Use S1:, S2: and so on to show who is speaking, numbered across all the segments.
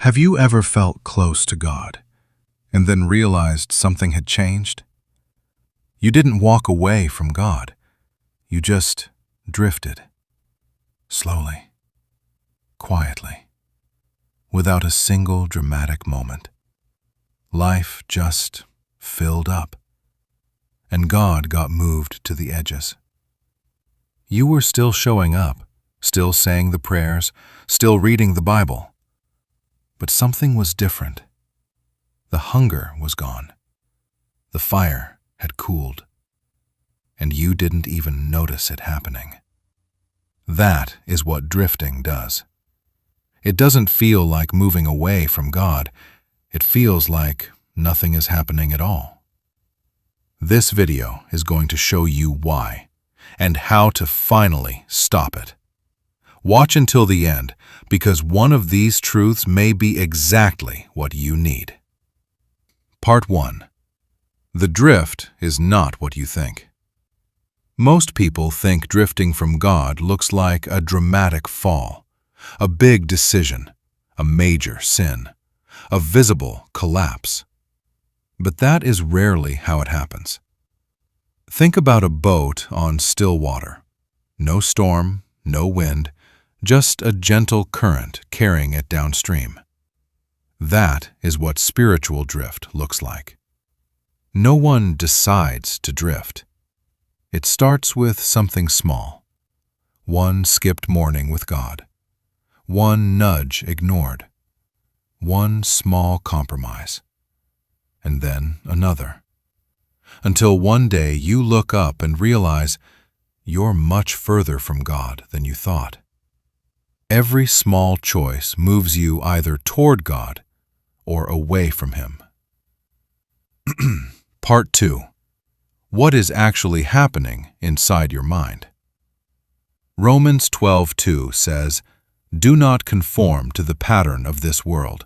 S1: Have you ever felt close to God and then realized something had changed? You didn't walk away from God. You just drifted. Slowly, quietly, without a single dramatic moment. Life just filled up, and God got moved to the edges. You were still showing up, still saying the prayers, still reading the Bible. But something was different. The hunger was gone. The fire had cooled, and you didn't even notice it happening. That is what drifting does. It doesn't feel like moving away from God. It feels like nothing is happening at all. This video is going to show you why and how to finally stop it. Watch until the end, because one of these truths may be exactly what you need. Part 1. The drift is not what you think. Most people think drifting from God looks like a dramatic fall, a big decision, a major sin, a visible collapse. But that is rarely how it happens. Think about a boat on still water. No storm, no wind, just a gentle current carrying it downstream. That is what spiritual drift looks like. No one decides to drift. It starts with something small. One skipped morning with God. One nudge ignored. One small compromise. And then another. Until one day you look up and realize you're much further from God than you thought. Every small choice moves you either toward God or away from Him. Part 2. What is actually happening inside your mind? Romans 12:2 says, "Do not conform to the pattern of this world,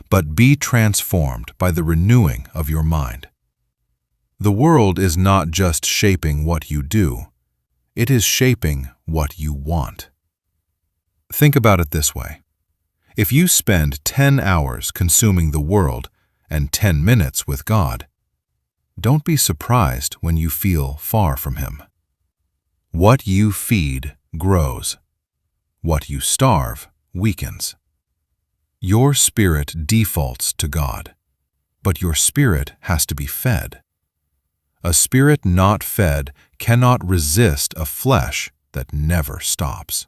S1: but be transformed by the renewing of your mind." The world is not just shaping what you do, it is shaping what you want. Think about it this way. If you spend 10 hours consuming the world and 10 minutes with God, don't be surprised when you feel far from Him. What you feed grows. What you starve weakens. Your spirit defaults to God, but your spirit has to be fed. A spirit not fed cannot resist a flesh that never stops.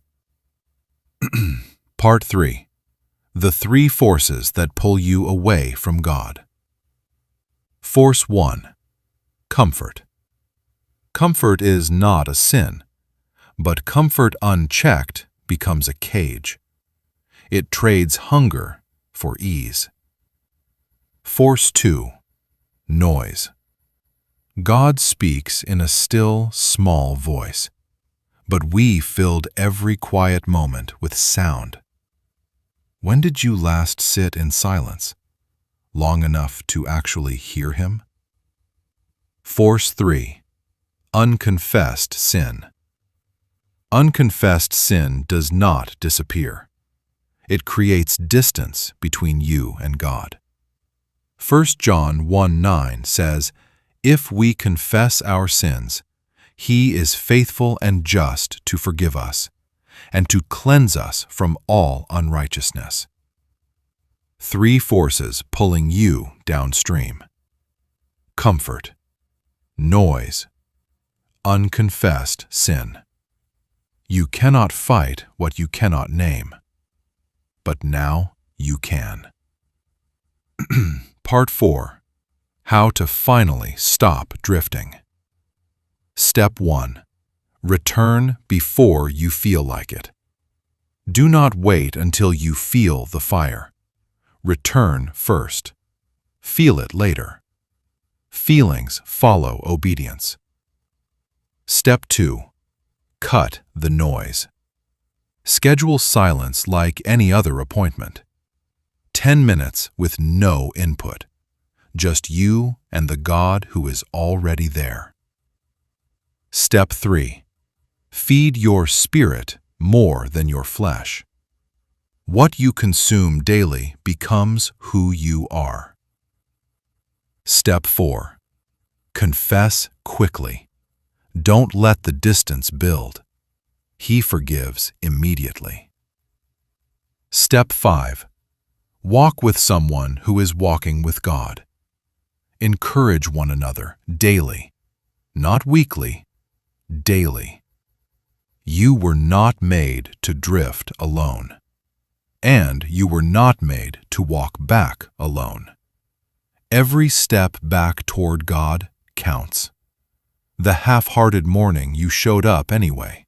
S1: Part 3. The 3 forces that pull you away from God. Force 1. Comfort. Comfort is not a sin, but comfort unchecked becomes a cage. It trades hunger for ease. Force 2. Noise. God speaks in a still, small voice, but we filled every quiet moment with sound. When did you last sit in silence, long enough to actually hear Him? Force 3. Unconfessed sin. Unconfessed sin does not disappear. It creates distance between you and God. 1 John 1:9 says, "If we confess our sins, He is faithful and just to forgive us and to cleanse us from all unrighteousness." 3 forces pulling you downstream. Comfort, noise, unconfessed sin. You cannot fight what you cannot name, but now you can. Part 4. How to finally stop drifting. Step 1. Return before you feel like it. Do not wait until you feel the fire. Return first. Feel it later. Feelings follow obedience. Step 2. Cut the noise. Schedule silence like any other appointment. 10 minutes with no input. Just you and the God who is already there. Step 3. Feed your spirit more than your flesh. What you consume daily becomes who you are. Step 4. Confess quickly. Don't let the distance build. He forgives immediately. Step 5. Walk with someone who is walking with God. Encourage one another daily, not weekly, daily. You were not made to drift alone, and you were not made to walk back alone. Every step back toward God counts. The half-hearted morning you showed up anyway.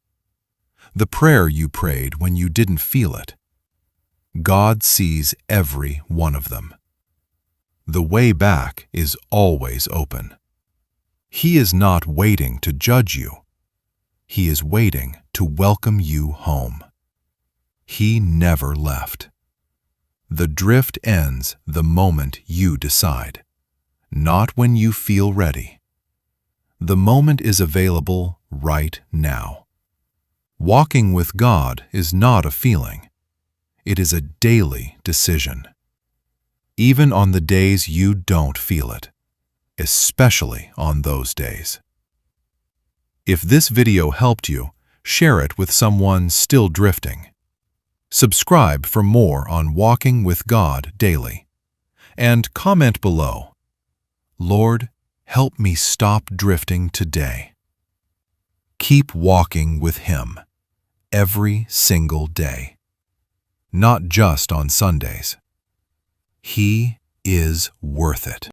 S1: The prayer you prayed when you didn't feel it. God sees every one of them. The way back is always open. He is not waiting to judge you. He is waiting to welcome you home. He never left. The drift ends the moment you decide, not when you feel ready. The moment is available right now. Walking with God is not a feeling. It is a daily decision. Even on the days you don't feel it, especially on those days. If this video helped you, share it with someone still drifting. Subscribe for more on walking with God daily. And comment below, Lord, help me stop drifting today. Keep walking with Him every single day, not just on Sundays. He is worth it.